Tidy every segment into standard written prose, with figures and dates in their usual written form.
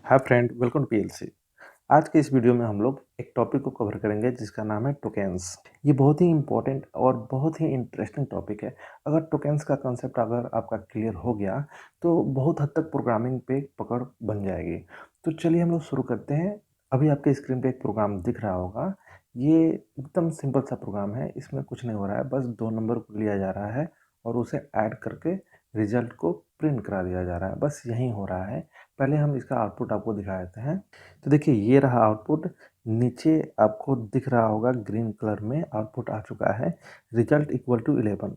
Hi friend, welcome to PLC. आज के इस वीडियो में हम लोग एक टॉपिक को कवर करेंगे जिसका नाम है टोकेन्स। ये बहुत ही इंपॉर्टेंट और बहुत ही इंटरेस्टिंग टॉपिक है। अगर टोकेन्स का कंसेप्ट अगर आपका क्लियर हो गया तो बहुत हद तक प्रोग्रामिंग पे पकड़ बन जाएगी। तो चलिए हम लोग शुरू करते हैं। अभी आपके स्क्रीन पे एक प्रोग्राम दिख रहा होगा। ये एकदम सिंपल सा प्रोग्राम है, इसमें कुछ नहीं हो रहा है, बस 2 नंबर को लिया जा रहा है और उसे ऐड करके रिजल्ट को प्रिंट करा दिया जा रहा है। बस यही हो रहा है। पहले हम इसका आउटपुट आपको दिखा देते हैं। तो देखिए ये रहा आउटपुट। नीचे आपको दिख रहा होगा ग्रीन कलर में आउटपुट आ चुका है, रिजल्ट इक्वल टू 11।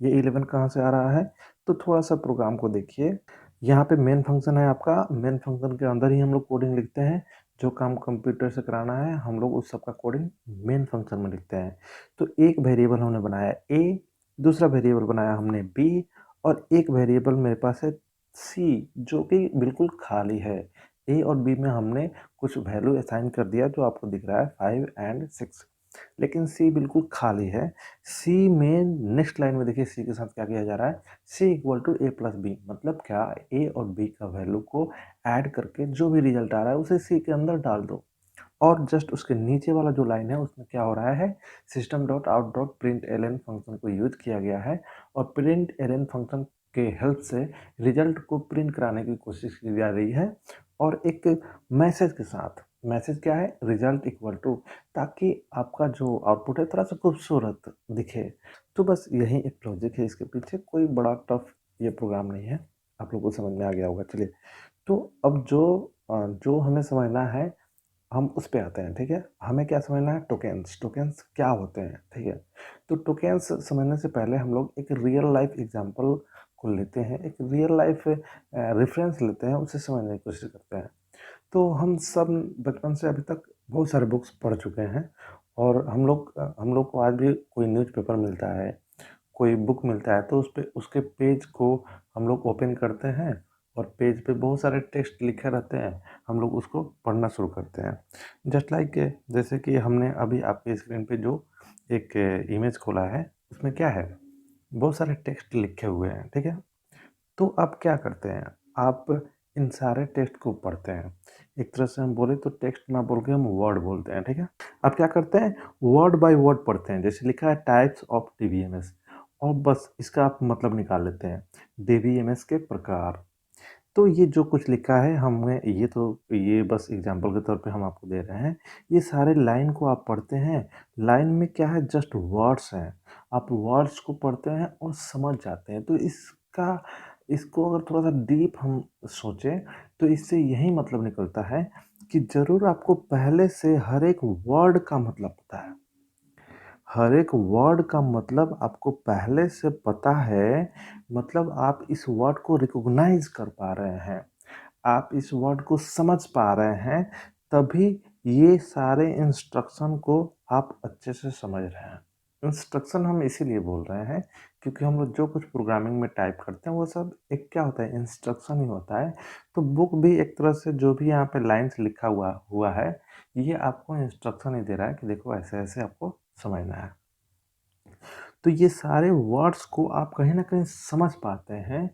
ये 11 कहाँ से आ रहा है? तो थोड़ा सा प्रोग्राम को देखिए। यहाँ पे मेन फंक्शन है आपका। मेन फंक्शन के अंदर ही हम लोग कोडिंग लिखते हैं। जो काम कंप्यूटर से कराना है हम लोग उस सब का कोडिंग मेन फंक्शन में लिखते हैं। तो एक वेरिएबल हमने बनाया ए, दूसरा वेरिएबल बनाया हमने बी, और एक वेरिएबल मेरे पास है सी जो कि बिल्कुल खाली है। ए और बी में हमने कुछ वैल्यू असाइन कर दिया जो आपको दिख रहा है 5 एंड 6, लेकिन सी बिल्कुल खाली है। सी में नेक्स्ट लाइन में देखिए सी के साथ क्या किया जा रहा है, C equal to A plus B. मतलब क्या, ए और बी का वैल्यू को ऐड करके जो भी रिजल्ट आ रहा है उसे सी के अंदर डाल दो। और जस्ट उसके नीचे वाला जो लाइन है उसमें क्या हो रहा है, system dot out dot print L N function को यूज किया गया है और प्रिंट एल एन फंक्शन के हेल्प से रिजल्ट को प्रिंट कराने की कोशिश की जा रही है। और एक मैसेज के साथ, मैसेज क्या है, रिजल्ट इक्वल टू, ताकि आपका जो आउटपुट है थोड़ा सा खूबसूरत दिखे। तो बस यही एक लॉजिक है इसके पीछे, कोई बड़ा टफ ये प्रोग्राम नहीं है। आप लोगों को समझ में आ गया होगा। चलिए, तो अब जो हमें समझना है हम उस पे आते हैं। ठीक है, हमें क्या समझना है, टोकेन्स। टोकेन्स क्या होते हैं? ठीक है, तो टोकेन्स समझने से पहले हम लोग एक रियल लाइफ एग्जांपल को लेते हैं, एक रियल लाइफ रेफरेंस लेते हैं, उसे समझने की कोशिश करते हैं। तो हम सब बचपन से अभी तक बहुत सारे बुक्स पढ़ चुके हैं और हम लोग को आज भी कोई न्यूज़पेपर मिलता है, कोई बुक मिलता है तो उस पे उसके पेज को हम लोग ओपन करते हैं और पेज पे बहुत सारे टेक्स्ट लिखे रहते हैं, हम लोग उसको पढ़ना शुरू करते हैं। जस्ट लाइक जैसे कि हमने अभी आपके स्क्रीन पे जो एक इमेज खोला है उसमें क्या है, बहुत सारे टेक्स्ट लिखे हुए हैं। ठीक है, तो आप क्या करते हैं, आप इन सारे टेक्स्ट को पढ़ते हैं। एक तरह से हम बोले तो टेक्स्ट ना बोल के हम वर्ड बोलते हैं। ठीक है, आप क्या करते हैं, वर्ड बाय वर्ड पढ़ते हैं। जैसे लिखा है टाइप्स ऑफ डीबीएमएस, और बस इसका आप मतलब निकाल लेते हैं, डीबीएमएस के प्रकार। तो ये जो कुछ लिखा है हमें, ये बस एग्जांपल के तौर पे हम आपको दे रहे हैं। ये सारे लाइन को आप पढ़ते हैं। लाइन में क्या है, जस्ट वर्ड्स हैं। आप वर्ड्स को पढ़ते हैं और समझ जाते हैं। तो इसको अगर थोड़ा सा डीप हम सोचें तो इससे यही मतलब निकलता है कि जरूर आपको पहले से हर एक वर्ड का मतलब पता है। हर एक वर्ड का मतलब आपको पहले से पता है। मतलब आप इस वर्ड को रिकॉग्नाइज कर पा रहे हैं, आप इस वर्ड को समझ पा रहे हैं, तभी ये सारे इंस्ट्रक्शन को आप अच्छे से समझ रहे हैं। इंस्ट्रक्शन हम इसीलिए बोल रहे हैं क्योंकि हम लोग जो कुछ प्रोग्रामिंग में टाइप करते हैं वो सब एक क्या होता है, इंस्ट्रक्शन ही होता है। तो बुक भी एक तरह से जो भी यहाँ पे लाइंस लिखा हुआ हुआ है, ये आपको इंस्ट्रक्शन ही दे रहा है कि देखो ऐसे ऐसे आपको समझना है। तो ये सारे वर्ड्स को आप कहीं ना कहीं समझ पाते हैं,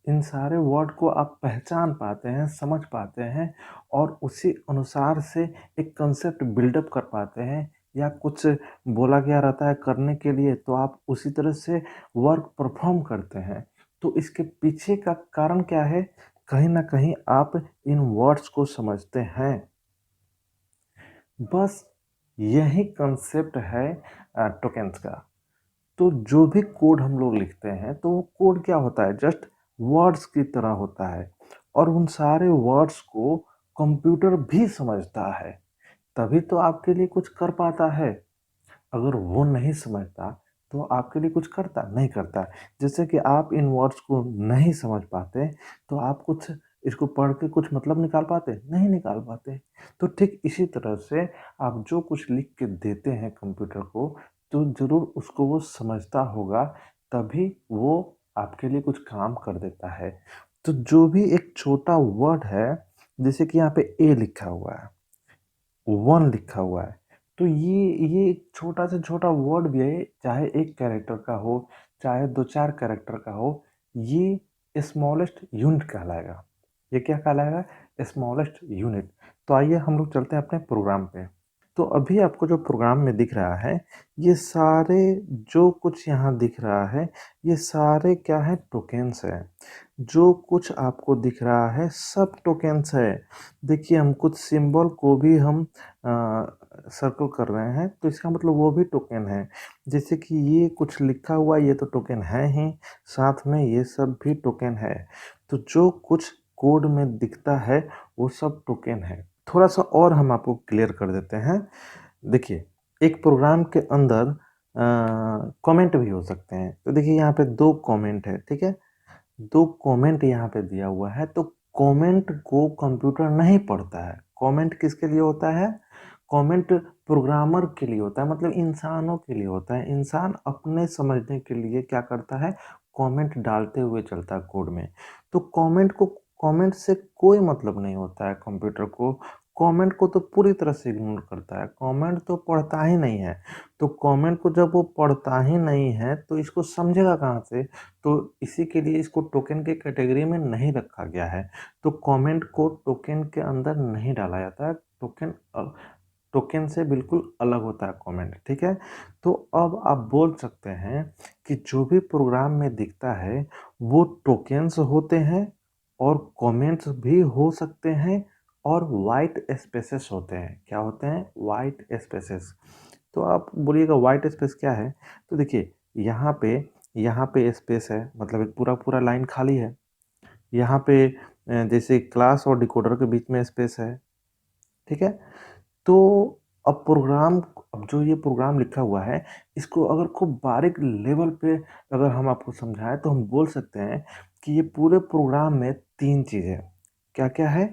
इन सारे वर्ड को आप पहचान पाते हैं, समझ पाते हैं, और उसी अनुसार से एक कंसेप्ट बिल्डअप कर पाते हैं। या कुछ बोला गया रहता है करने के लिए तो आप उसी तरह से वर्क परफॉर्म करते हैं। तो इसके पीछे का कारण क्या है, कहीं ना कहीं आप इन वर्ड्स को समझते हैं। बस यही कंसेप्ट है टोकेन्स का। तो जो भी कोड हम लोग लिखते हैं तो वो कोड क्या होता है, जस्ट वर्ड्स की तरह होता है। और उन सारे वर्ड्स को कंप्यूटर भी समझता है, तभी तो आपके लिए कुछ कर पाता है। अगर वो नहीं समझता तो आपके लिए कुछ करता नहीं करता। जैसे कि आप इन वर्ड्स को नहीं समझ पाते तो आप कुछ इसको पढ़ के कुछ मतलब निकाल पाते नहीं निकाल पाते। तो ठीक इसी तरह से आप जो कुछ लिख के देते हैं कंप्यूटर को, तो ज़रूर उसको वो समझता होगा, तभी वो आपके लिए कुछ काम कर देता है। तो जो भी एक छोटा वर्ड है, जैसे कि यहाँ पे ए लिखा हुआ है, 1 लिखा हुआ है, तो ये एक छोटा से छोटा वर्ड भी है, चाहे एक कैरेक्टर का हो, चाहे 2-4 कैरेक्टर का हो, ये स्मॉलेस्ट यूनिट कहलाएगा। ये क्या कहलाएगा? Smallest unit. तो आइए हम लोग चलते हैं अपने प्रोग्राम पे। तो अभी आपको जो प्रोग्राम में दिख रहा है, ये सारे जो कुछ यहाँ दिख रहा है, ये सारे क्या है? टोकेन्स है। जो कुछ आपको दिख रहा है सब टोकेन्स है। देखिए हम कुछ सिंबल को भी हम सर्कल कर रहे हैं, तो इसका मतलब वो भी टोकन है। जैसे कि ये कुछ लिखा हुआ, ये तो टोकन है ही, साथ में ये सब भी टोकन है। तो जो कुछ कोड में दिखता है वो सब टोकन है। थोड़ा सा और हम आपको क्लियर कर देते हैं। देखिए एक प्रोग्राम के अंदर कमेंट भी हो सकते हैं। तो देखिए यहाँ पे 2 कमेंट है, ठीक है? 2 कमेंट यहाँ पे दिया हुआ है, तो कमेंट को कंप्यूटर नहीं पढ़ता है। कमेंट किसके लिए होता है? कमेंट प्रोग्रामर के लिए होता है, मतलब इंसानों के लिए होता है। इंसान अपने समझने के लिए क्या करता है? कमेंट डालते हुए चलता है कोड में। तो कमेंट से कोई मतलब नहीं होता है कंप्यूटर को। कमेंट को तो पूरी तरह से इग्नोर करता है, कमेंट तो पढ़ता ही नहीं है। तो कमेंट को जब वो पढ़ता ही नहीं है तो इसको समझेगा कहाँ से? तो इसी के लिए इसको टोकन के कैटेगरी में नहीं रखा गया है। तो कमेंट को टोकन के अंदर नहीं डाला जाता है। टोकन से बिल्कुल अलग होता है कमेंट, ठीक है? तो अब आप बोल सकते हैं कि जो भी प्रोग्राम में दिखता है वो टोकेन्स होते हैं और कमेंट्स भी हो सकते हैं और वाइट स्पेसेस होते हैं। क्या होते हैं? White spaces. तो आप बोलिएगा वाइट स्पेस क्या है? तो देखिए यहाँ पे स्पेस है, मतलब एक पूरा पूरा लाइन खाली है। यहाँ पे जैसे क्लास और डिकोडर के बीच में स्पेस है, ठीक है? तो अब जो ये प्रोग्राम लिखा हुआ है, इसको अगर खूब बारीक लेवल पे अगर हम आपको समझाएँ तो हम बोल सकते हैं कि ये पूरे प्रोग्राम में 3 चीज़ें हैं। क्या-क्या है?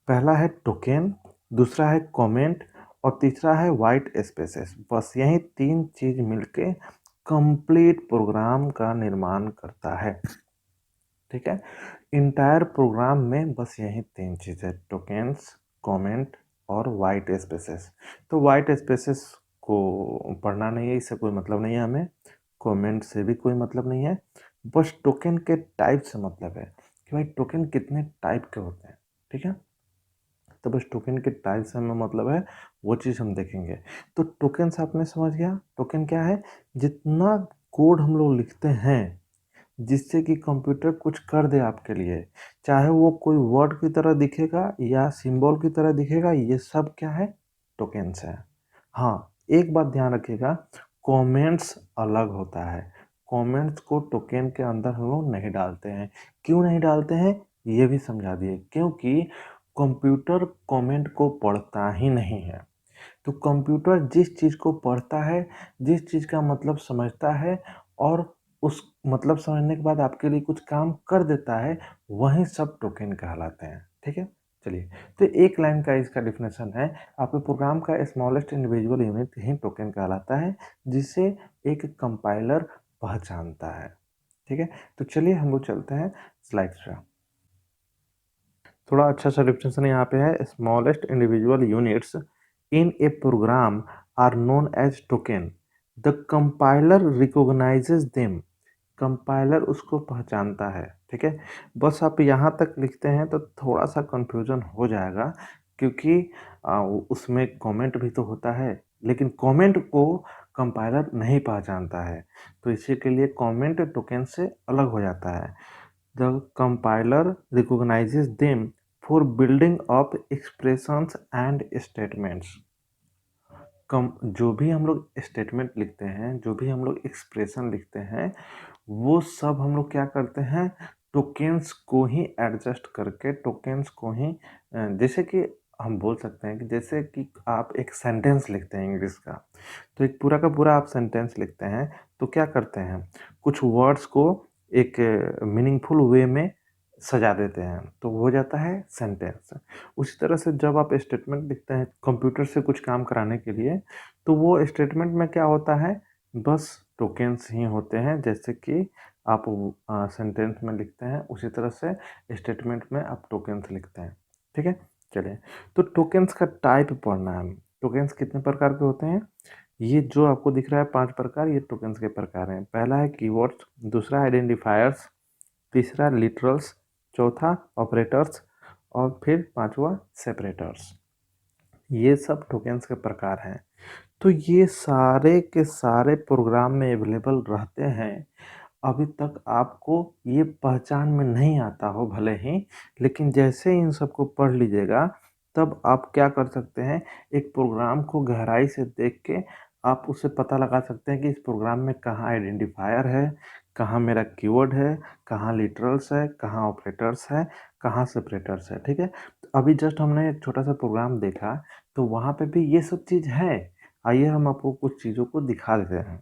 पहला है टोकन, दूसरा है कमेंट और तीसरा है व्हाइट स्पेसेस। बस यही 3 चीज़ मिलके कंप्लीट प्रोग्राम का निर्माण करता है, ठीक है? एंटायर प्रोग्राम में बस यही 3 चीज़ है, टोकेन्स, कमेंट और व्हाइट स्पेसेस। तो व्हाइट स्पेसेस को पढ़ना नहीं है, इससे कोई मतलब नहीं है हमें। कमेंट से भी कोई मतलब नहीं है। बस टोकन के टाइप से मतलब है कि भाई टोकन कितने टाइप के होते हैं, ठीक है? तो बस टोकन के टाइप से हमें मतलब है, वो चीज़ हम देखेंगे। तो टोकन्स आपने समझ गया? टोकन क्या है? जितना कोड हम लोग लिखते हैं जिससे कि कंप्यूटर कुछ कर दे आपके लिए, चाहे वो कोई वर्ड की तरह दिखेगा या सिंबल की तरह दिखेगा, ये सब क्या है? टोकेन्स है। हाँ, एक बात ध्यान रखिएगा, कमेंट्स अलग होता है। कमेंट्स को टोकन के अंदर हम लोग नहीं डालते हैं। क्यों नहीं डालते हैं? ये भी समझा दिए। क्योंकि कंप्यूटर कमेंट को पढ़ता ही नहीं है। तो कंप्यूटर जिस चीज़ को पढ़ता है, जिस चीज़ का मतलब समझता है और उस मतलब समझने के बाद आपके लिए कुछ काम कर देता है, वही सब टोकन कहलाते हैं, ठीक है? चलिए, तो एक लाइन का इसका डेफिनेशन है, आपके प्रोग्राम का स्मॉलेस्ट इंडिविजुअल यूनिट ही टोकन कहलाता है, जिसे एक कंपाइलर पहचानता है, ठीक है? तो चलिए हम लोग चलते हैं स्लाइड्स पे। थोड़ा अच्छा सा डेफिनेशन यहाँ पे है, smallest individual units in a program are known as token. The compiler recognises them. Compiler उसको पहचानता है, ठीक है? बस आप यहाँ तक लिखते हैं तो थोड़ा सा कन्फ्यूजन हो जाएगा, क्योंकि उसमें कमेंट भी तो होता है, लेकिन कमेंट को कंपाइलर नहीं पहचानता है। तो इसी के लिए कमेंट टोकन से अलग हो जाता है। The compiler recognises them for building up expressions and statements. कम जो भी हम लोग स्टेटमेंट लिखते हैं, जो भी हम लोग एक्सप्रेशन लिखते हैं, वो सब हम लोग क्या करते हैं? टोकेन्स को ही एडजस्ट करके टोकेन्स को ही जैसे कि हम बोल सकते हैं कि जैसे कि आप एक सेंटेंस लिखते हैं इंग्लिश का, तो एक पूरा का पूरा आप सेंटेंस लिखते हैं, तो क्या करते हैं? कुछ वर्ड्स को एक मीनिंगफुल वे में सजा देते हैं, तो वो हो जाता है सेंटेंस। उसी तरह से जब आप स्टेटमेंट लिखते हैं कंप्यूटर से कुछ काम कराने के लिए, तो वो स्टेटमेंट में क्या होता है? बस टोकेन्स ही होते हैं, जैसे कि आप सेंटेंस में लिखते हैं, उसी तरह से स्टेटमेंट में आप टोकेन्स लिखते हैं, ठीक है? चलिए, तो टोकेन्स का टाइप पढ़ना है हमें। टोकेन्स कितने प्रकार के होते हैं? ये जो आपको दिख रहा है 5 प्रकार, ये टोकेन्स के प्रकार हैं। पहला है कीवर्ड्स, दूसरा आइडेंटिफायर्स, तीसरा लिटरल्स, चौथा ऑपरेटर्स, और फिर पांचवा सेपरेटर्स। ये सब टोकेन्स के प्रकार हैं। तो ये सारे के सारे प्रोग्राम में अवेलेबल रहते हैं। अभी तक आपको ये पहचान में नहीं आता हो भले ही, लेकिन जैसे इन सबको पढ़ लीजिएगा तब आप क्या कर सकते हैं, एक प्रोग्राम को गहराई से देख के आप उससे पता लगा सकते हैं कि इस प्रोग्राम में कहाँ आइडेंटिफायर है, कहाँ मेरा कीवर्ड है, कहाँ लिटरल्स है, कहाँ ऑपरेटर्स है, कहाँ सेपरेटर्स है। ठीक है, तो अभी जस्ट हमने एक छोटा सा प्रोग्राम देखा, तो वहाँ पे भी ये सब चीज़ है। आइए हम आपको कुछ चीज़ों को दिखा देते हैं।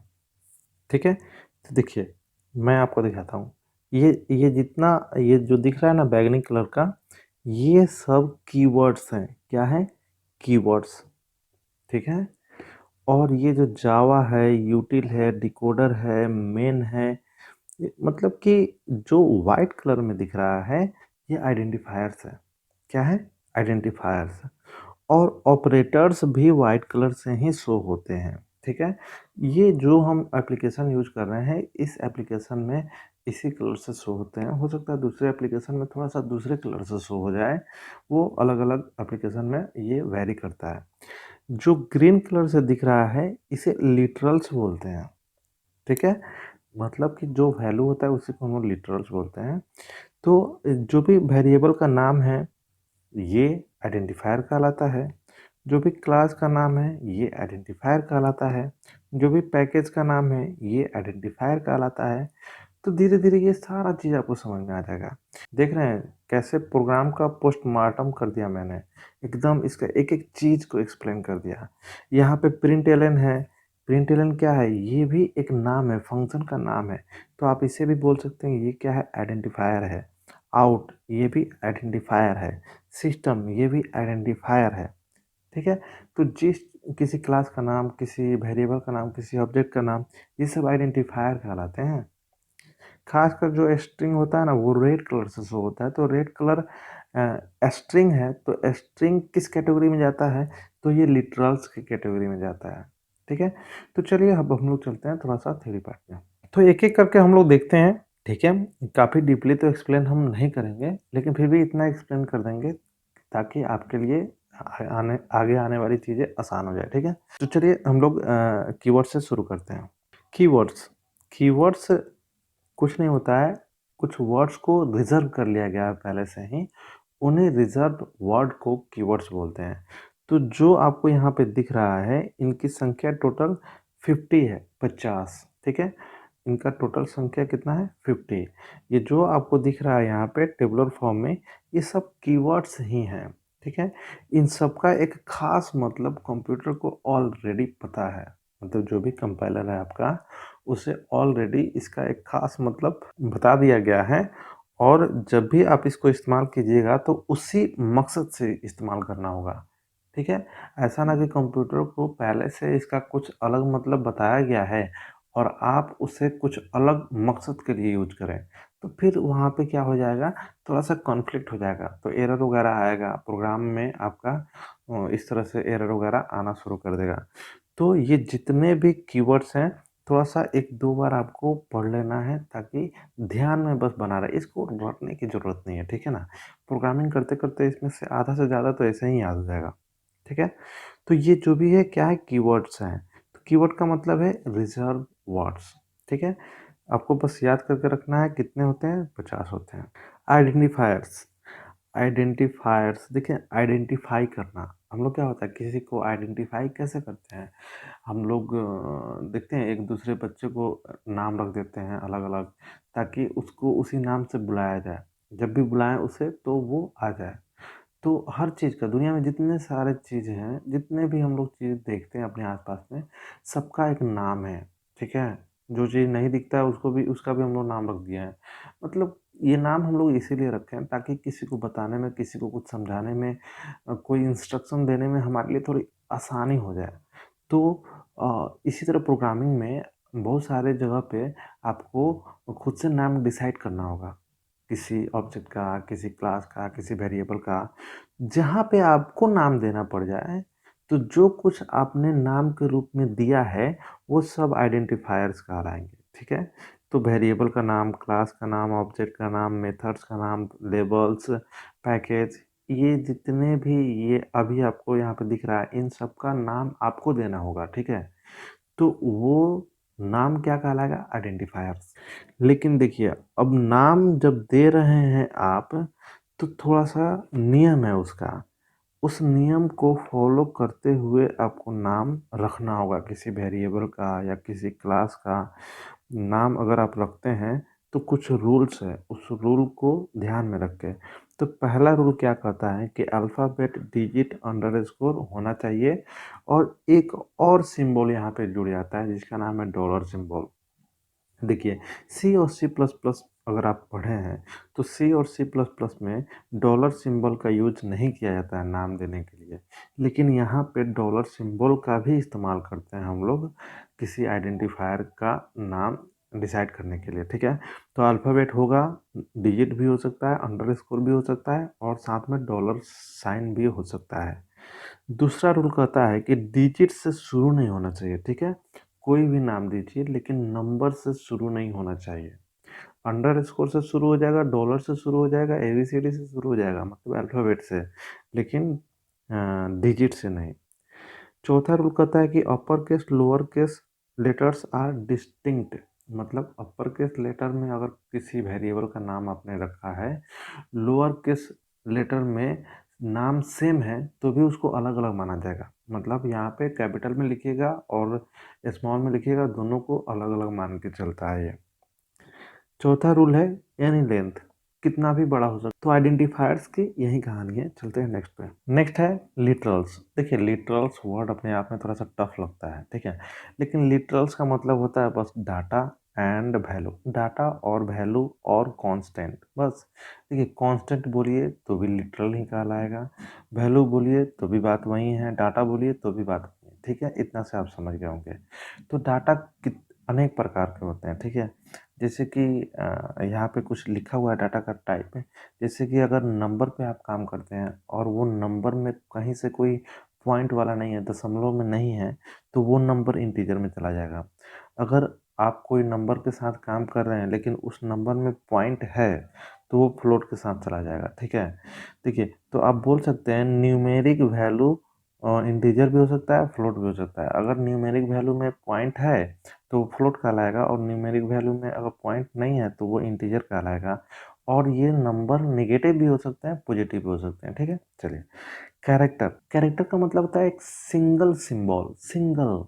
ठीक है, तो देखिए मैं आपको दिखाता हूँ। ये जितना ये जो दिख रहा है ना बैंगनी कलर का, ये सब कीवर्ड्स हैं। क्या है? कीवर्ड्स। ठीक है, और ये जो जावा है, यूटिल है, डिकोडर है, मेन है, मतलब कि जो वाइट कलर में दिख रहा है ये आइडेंटिफायर्स है। क्या है? आइडेंटिफायर्स। और ऑपरेटर्स भी वाइट कलर से ही शो होते हैं। ठीक है, ये जो हम एप्लीकेशन यूज कर रहे हैं इस एप्लीकेशन में इसी कलर से शो होते हैं। हो सकता है दूसरे एप्लीकेशन में थोड़ा सा दूसरे कलर से शो हो जाए, वो अलग अलग एप्लीकेशन में ये वेरी करता है। जो ग्रीन कलर से दिख रहा है इसे लिटरल्स बोलते हैं। ठीक है, मतलब कि जो वैल्यू होता है उसी को हम लोग लिटरल्स बोलते हैं। तो जो भी वेरिएबल का नाम है ये आइडेंटिफायर कहलाता है। जो भी क्लास का नाम है ये आइडेंटिफायर कहलाता है। जो भी पैकेज का नाम है ये आइडेंटिफायर कहलाता है। तो धीरे धीरे ये सारा चीज़ आपको समझ में आ जाएगा। देख रहे हैं कैसे प्रोग्राम का पोस्टमार्टम कर दिया मैंने, एकदम इसका एक एक चीज़ को एक्सप्लेन कर दिया। यहाँ पे प्रिंट एलन है। प्रिंट एलन क्या है? ये भी एक नाम है, फंक्शन का नाम है। तो आप इसे भी बोल सकते हैं ये क्या है? आइडेंटिफायर है। आउट ये भी आइडेंटिफायर है। सिस्टम ये भी आइडेंटिफायर है। ठीक है, तो जिस किसी क्लास का नाम, किसी वेरिएबल का नाम, किसी ऑब्जेक्ट का नाम, ये सब आइडेंटिफायर कहलाते हैं। खासकर जो स्ट्रिंग होता है ना वो रेड कलर से शो होता है। तो रेड कलर स्ट्रिंग है, तो स्ट्रिंग किस कैटेगरी में जाता है? तो ये लिटरल्स की कैटेगरी में जाता है। ठीक है, तो चलिए अब हम लोग चलते हैं थोड़ा सा थ्योरी पार्ट में। तो एक एक करके हम लोग देखते हैं। ठीक है, काफ़ी डीपली तो एक्सप्लेन हम नहीं करेंगे, लेकिन फिर भी इतना एक्सप्लेन कर देंगे ताकि आपके लिए आगे आने वाली चीज़ें आसान हो जाए। ठीक है, तो चलिए हम लोग कीवर्ड से शुरू करते हैं। कीवर्ड्स। कीवर्ड्स कुछ नहीं होता है, कुछ वर्ड्स को रिजर्व कर लिया गया है पहले से ही, उन्हें रिजर्व वर्ड को कीवर्ड्स बोलते हैं। तो जो आपको यहाँ पे दिख रहा है इनकी संख्या टोटल 50 है, 50। ठीक है, इनका टोटल संख्या कितना है? 50। ये जो आपको दिख रहा है यहाँ पे टेबुलर फॉर्म में, ये सब कीवर्ड्स ही हैं। ठीक है, इन सब का एक खास मतलब कंप्यूटर को ऑलरेडी पता है। मतलब जो भी कंपाइलर है आपका, उसे ऑलरेडी इसका एक खास मतलब बता दिया गया है। और जब भी आप इसको इस्तेमाल कीजिएगा तो उसी मकसद से इस्तेमाल करना होगा। ठीक है, ऐसा ना कि कंप्यूटर को पहले से इसका कुछ अलग मतलब बताया गया है और आप उसे कुछ अलग मकसद के लिए यूज करें, तो फिर वहाँ पे क्या हो जाएगा, थोड़ा सा कॉन्फ्लिक्ट हो जाएगा, तो एरर वगैरह आएगा प्रोग्राम में आपका। इस तरह से एरर वगैरह आना शुरू कर देगा। तो ये जितने भी कीवर्ड्स हैं थोड़ा सा एक दो बार आपको पढ़ लेना है ताकि ध्यान में बस बना रहे, इसको रटने की ज़रूरत नहीं है। ठीक है ना, प्रोग्रामिंग करते करते इसमें से आधा से ज़्यादा तो ऐसे ही याद हो जाएगा। ठीक है, तो ये जो भी है क्या है? कीवर्ड्स हैं। तो कीवर्ड का मतलब है रिजर्व वर्ड्स। ठीक है, आपको बस याद करके रखना है कितने होते हैं? 50 होते हैं। आइडेंटिफायर्स। आइडेंटिफायर्स देखिए, आइडेंटिफाई करना, हम लोग क्या होता है किसी को आइडेंटिफाई कैसे करते हैं? हम लोग देखते हैं एक दूसरे बच्चे को नाम रख देते हैं अलग अलग, ताकि उसको उसी नाम से बुलाया जाए। जब भी बुलाएं उसे तो वो आ जाए। तो हर चीज़ का दुनिया में जितने सारे चीज़ें हैं, जितने भी हम लोग चीज़ देखते हैं अपने आसपास में, सबका एक नाम है। ठीक है, जो चीज़ नहीं दिखता है उसको भी, उसका भी हम लोग नाम रख दिए हैं। मतलब ये नाम हम लोग इसीलिए रखे हैं ताकि किसी को बताने में, किसी को कुछ समझाने में, कोई इंस्ट्रक्शन देने में हमारे लिए थोड़ी आसानी हो जाए। तो इसी तरह प्रोग्रामिंग में बहुत सारे जगह पे आपको खुद से नाम डिसाइड करना होगा, किसी ऑब्जेक्ट का, किसी क्लास का, किसी वेरिएबल का। जहाँ पे आपको नाम देना पड़ जाए, तो जो कुछ आपने नाम के रूप में दिया है वो सब आइडेंटिफायर्स कहलाएंगे। ठीक है, तो वेरिएबल का नाम, क्लास का नाम, ऑब्जेक्ट का नाम, मेथड्स का नाम, लेबल्स, पैकेज, ये जितने भी ये अभी आपको यहाँ पे दिख रहा है, इन सब का नाम आपको देना होगा, ठीक है? तो वो नाम क्या कहलाएगा? आइडेंटिफायर्स। लेकिन देखिए, अब नाम जब दे रहे हैं आप, तो थोड़ा-सा नियम है उसका। उस नियम को फॉलो करते हुए आपको नाम रखना होगा, किसी वेरिएबल का या किसी क्लास का नाम अगर आप रखते हैं तो कुछ रूल्स है, उस रूल को ध्यान में रखें। तो पहला रूल क्या कहता है कि अल्फ़ाबेट, डिजिट, अंडरस्कोर होना चाहिए और एक और सिंबल यहाँ पे जुड़ जाता है जिसका नाम है डॉलर सिंबल। देखिए, सी और सी प्लस प्लस अगर आप पढ़े हैं तो सी और सी प्लस प्लस में डॉलर सिंबल का यूज नहीं किया जाता है नाम देने के लिए, लेकिन यहाँ पे डॉलर सिंबल का भी इस्तेमाल करते हैं हम लोग किसी आइडेंटिफायर का नाम डिसाइड करने के लिए, ठीक है? तो अल्फ़ाबेट होगा, डिजिट भी हो सकता है, अंडरस्कोर भी हो सकता है और साथ में डॉलर साइन भी हो सकता है। दूसरा रूल कहता है कि डिजिट से शुरू नहीं होना चाहिए, ठीक है? कोई भी नाम दीजिए लेकिन नंबर से शुरू नहीं होना चाहिए। अंडरस्कोर से शुरू हो जाएगा, डॉलर से शुरू हो जाएगा, एबीसीडी से शुरू हो जाएगा, मतलब अल्फ़ाबेट से, लेकिन डिजिट से नहीं। चौथा रूल कहता है कि upper case, lower case letters are distinct, मतलब अपर केस लेटर में अगर किसी वेरिएबल का नाम आपने रखा है, लोअर केस लेटर में नाम सेम है तो भी उसको अलग अलग माना जाएगा। मतलब यहाँ पे कैपिटल में लिखिएगा और स्मॉल में लिखिएगा, दोनों को अलग अलग मान के चलता है ये। चौथा रूल है एनी लेंथ, कितना भी बड़ा हो सकता है। तो आइडेंटिफायर्स की यही कहानी है। चलते हैं नेक्स्ट पे। नेक्स्ट है लिटरल्स। देखिए, लिटरल्स वर्ड अपने आप में थोड़ा सा टफ लगता है, ठीक है? लेकिन लिटरल्स का मतलब होता है बस डाटा एंड वैल्यू, डाटा और वैल्यू और कांस्टेंट, बस। देखिए, कांस्टेंट बोलिए तो भी लिटरल ही कहलाएगा, वैल्यू बोलिए तो भी बात वही है, डाटा बोलिए तो भी बात वही है, ठीक है? इतना से आप समझ गए होंगे। तो डाटा अनेक प्रकार के होते हैं, ठीक है? जैसे कि यहाँ पे कुछ लिखा हुआ है डाटा का टाइप है। जैसे कि अगर नंबर पे आप काम करते हैं और वो नंबर में कहीं से कोई पॉइंट वाला नहीं है, दशमलव में नहीं है, तो वो नंबर इंटीजर में चला जाएगा। अगर आप कोई नंबर के साथ काम कर रहे हैं लेकिन उस नंबर में पॉइंट है, तो वो फ्लोट के साथ चला जाएगा, ठीक है? देखिए, तो आप बोल सकते हैं न्यूमेरिक वैल्यू इंटीजर भी हो सकता है, फ्लोट भी हो सकता है। अगर न्यूमेरिक वैल्यू में पॉइंट है तो वो फ्लोट कहलाएगा और न्यूमेरिक वैल्यू में अगर पॉइंट नहीं है तो वो इंटीजर कहलाएगा। और ये नंबर नेगेटिव भी हो सकते हैं, पॉजिटिव भी हो सकते हैं, ठीक है? चलिए, कैरेक्टर। कैरेक्टर का मतलब होता है एक सिंगल सिंबल, सिंगल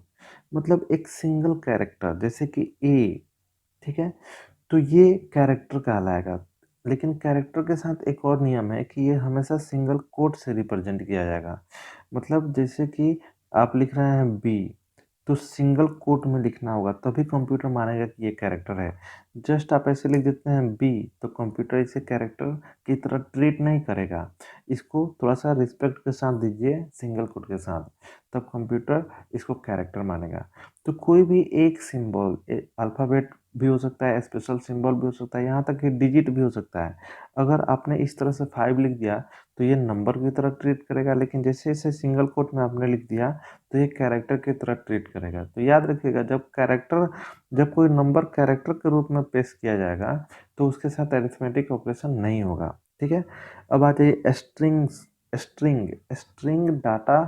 मतलब एक सिंगल कैरेक्टर, जैसे कि ए, ठीक है? तो ये कैरेक्टर कहलाएगा। लेकिन कैरेक्टर के साथ एक और नियम है कि ये हमेशा सिंगल कोट से रिप्रेजेंट किया जाएगा। मतलब जैसे कि आप लिख रहे हैं बी, तो सिंगल कोट में लिखना होगा तभी कंप्यूटर मानेगा कि ये कैरेक्टर है। जस्ट आप ऐसे लिख देते हैं बी, तो कंप्यूटर इसे कैरेक्टर की तरह ट्रीट नहीं करेगा। इसको थोड़ा सा रिस्पेक्ट के साथ दीजिए, सिंगल कोट के साथ, तब कंप्यूटर इसको कैरेक्टर मानेगा। तो कोई भी एक सिंबल, अल्फ़ाबेट भी हो सकता है, स्पेशल सिंबल भी हो सकता है, यहाँ तक कि डिजिट भी हो सकता है। अगर आपने इस तरह से 5 लिख दिया तो ये नंबर की तरह ट्रीट करेगा, लेकिन जैसे जैसे सिंगल कोट में आपने लिख दिया तो ये कैरेक्टर की तरह ट्रीट करेगा। तो याद रखिएगा, जब कोई नंबर कैरेक्टर के रूप में पेश किया जाएगा तो उसके साथ अरिथमेटिक ऑपरेशन नहीं होगा, ठीक है? अब आ जाइए स्ट्रिंग्स। स्ट्रिंग, स्ट्रिंग डाटा,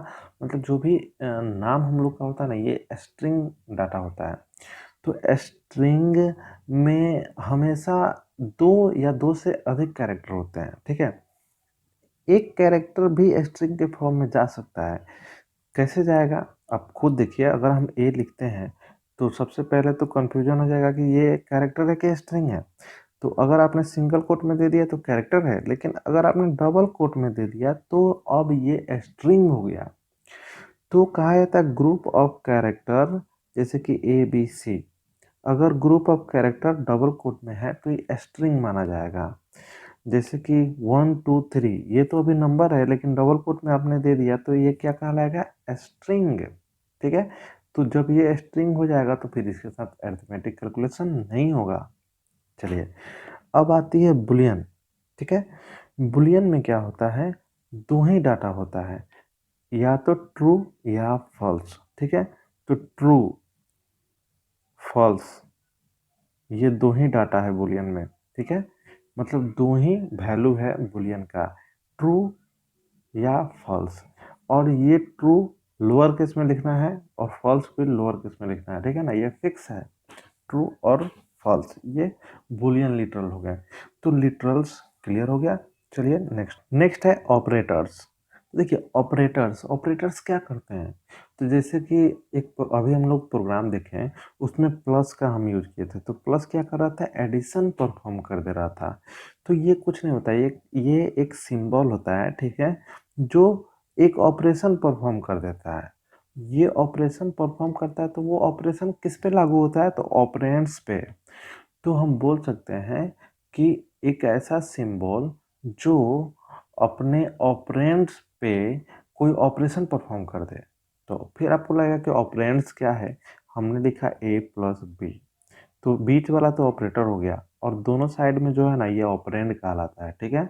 मतलब जो भी नाम हम लोग का होता है ना, ये स्ट्रिंग डाटा होता है। तो स्ट्रिंग में हमेशा 2 या 2 से अधिक कैरेक्टर होते हैं, ठीक है? एक कैरेक्टर भी स्ट्रिंग के फॉर्म में जा सकता है। कैसे जाएगा? आप खुद देखिए, अगर हम ए लिखते हैं तो सबसे पहले तो कन्फ्यूजन हो जाएगा कि ये कैरेक्टर है कि स्ट्रिंग है। तो अगर आपने सिंगल कोट में दे दिया तो कैरेक्टर है, लेकिन अगर आपने डबल कोट में दे दिया तो अब ये स्ट्रिंग हो गया। तो कहा जाता है ग्रुप ऑफ कैरेक्टर, जैसे कि ए बी सी। अगर group of character double quote में है तो ये स्ट्रिंग माना जाएगा। जैसे कि 1 2 3, ये तो अभी नंबर है लेकिन डबल कोट में आपने दे दिया तो ये क्या कहलाएगा? स्ट्रिंग, ठीक है? तो जब ये स्ट्रिंग हो जाएगा तो फिर इसके साथ अरिथमेटिक कैलकुलेशन नहीं होगा। चलिए, अब आती है बुलियन, ठीक है? बुलियन में क्या होता है? दो ही डाटा होता है, या तो ट्रू या फॉल्स, ठीक है? तो ट्रू, फॉल्स, ये दो ही डाटा है बुलियन में, ठीक है? मतलब दो ही वैल्यू है बुलियन का, ट्रू या फॉल्स। और ये ट्रू लोअर केस में लिखना है और फॉल्स भी लोअर केस में लिखना है, ठीक है ना, ये फिक्स है। ट्रू और फॉल्स ये बूलियन लिटरल हो गए। तो लिटरल्स क्लियर हो गया। चलिए नेक्स्ट है ऑपरेटर्स। देखिए ऑपरेटर्स ऑपरेटर्स क्या करते हैं, तो जैसे कि एक अभी हम लोग प्रोग्राम देखे हैं, उसमें प्लस का हम यूज किए थे, तो प्लस क्या कर रहा था, एडिशन परफॉर्म कर दे रहा था। तो ये कुछ नहीं होता, ये एक सिंबल होता है, ठीक है, जो एक ऑपरेशन परफॉर्म कर देता है। ये ऑपरेशन परफॉर्म करता है, तो वो ऑपरेशन किस पे लागू होता है, तो ऑपरेंड्स पे। तो हम बोल सकते हैं कि एक ऐसा सिंबल जो अपने ऑपरेंड्स पे कोई ऑपरेशन परफॉर्म कर दे। तो फिर आपको लगेगा कि ऑपरेंड्स क्या है, हमने लिखा a प्लस बी, तो बीच वाला तो ऑपरेटर हो गया और दोनों साइड में जो है ना, ये ऑपरेंड कहलाता है, ठीक है।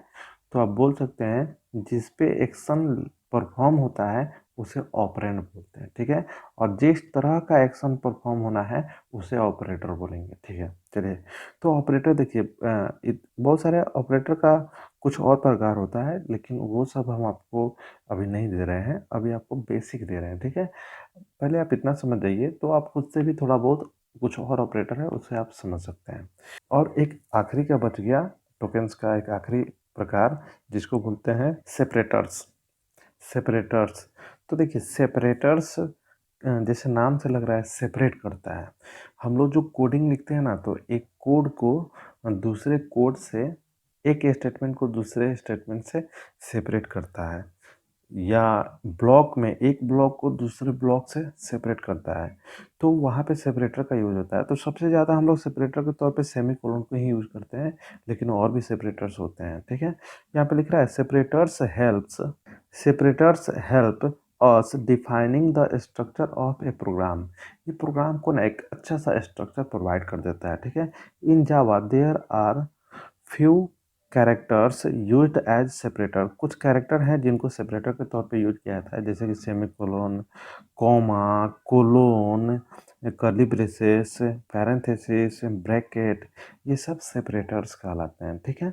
तो आप बोल सकते हैं जिस पे एक्शन परफॉर्म होता है उसे ऑपरेंड बोलते हैं, ठीक है। और जिस तरह का एक्शन परफॉर्म होना है उसे ऑपरेटर बोलेंगे, ठीक है। चलिए, तो ऑपरेटर देखिए, बहुत सारे ऑपरेटर का कुछ और प्रकार होता है, लेकिन वो सब हम आपको अभी नहीं दे रहे हैं, अभी आपको बेसिक दे रहे हैं, ठीक है। पहले आप इतना समझ जाइए, तो आप खुद से भी थोड़ा बहुत कुछ और ऑपरेटर है उसे आप समझ सकते हैं। और एक आखिरी क्या बच गया, टोकेन्स का एक आखिरी प्रकार जिसको बोलते हैं सेपरेटर्स। सेपरेटर्स, तो देखिए सेपरेटर्स जैसे नाम से लग रहा है सेपरेट करता है। हम लोग जो कोडिंग लिखते हैं ना, तो एक कोड को दूसरे कोड से, एक स्टेटमेंट को दूसरे स्टेटमेंट से सेपरेट करता है, या ब्लॉक में एक ब्लॉक को दूसरे ब्लॉक से सेपरेट करता है, तो वहाँ पे सेपरेटर का यूज होता है। तो सबसे ज़्यादा हम लोग सेपरेटर के तौर पे सेमी कोलन को ही यूज करते हैं, लेकिन और भी सेपरेटर्स होते हैं, ठीक है। यहाँ पे लिख रहा है separators help us defining the structure of a program. ये प्रोग्राम को ना एक अच्छा सा स्ट्रक्चर प्रोवाइड कर देता है, ठीक है। In Java there are few characters used as separator. कुछ कैरेक्टर हैं जिनको सेपरेटर के तौर पे यूज किया जाता है, जैसे कि semicolon, comma, colon, curly braces, parenthesis, bracket, ये सब सेपरेटर्स कहलाते हैं, ठीक है।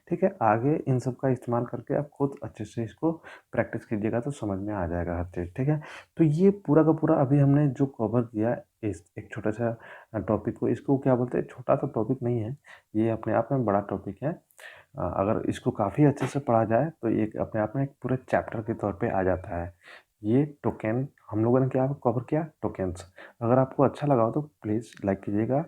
ठीक है, आगे इन सब का इस्तेमाल करके आप खुद अच्छे से इसको प्रैक्टिस कीजिएगा तो समझ में आ जाएगा हर चीज़, ठीक है। तो ये पूरा का पूरा अभी हमने जो कवर किया इस एक छोटा सा टॉपिक को, इसको क्या बोलते हैं, छोटा तो टॉपिक नहीं है, ये अपने आप में बड़ा टॉपिक है। अगर इसको काफ़ी अच्छे से पढ़ा जाए तो ये अपने आप में एक पूरे चैप्टर के तौर पे आ जाता है। ये टोकन हम लोगों ने क्या कवर किया, टोकेन्स। अगर आपको अच्छा लगा हो तो प्लीज़ लाइक कीजिएगा,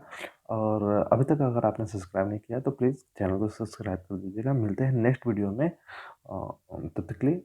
और अभी तक अगर आपने सब्सक्राइब नहीं किया तो प्लीज़ चैनल को सब्सक्राइब कर दीजिएगा। मिलते हैं नेक्स्ट वीडियो में, तब तक के लिए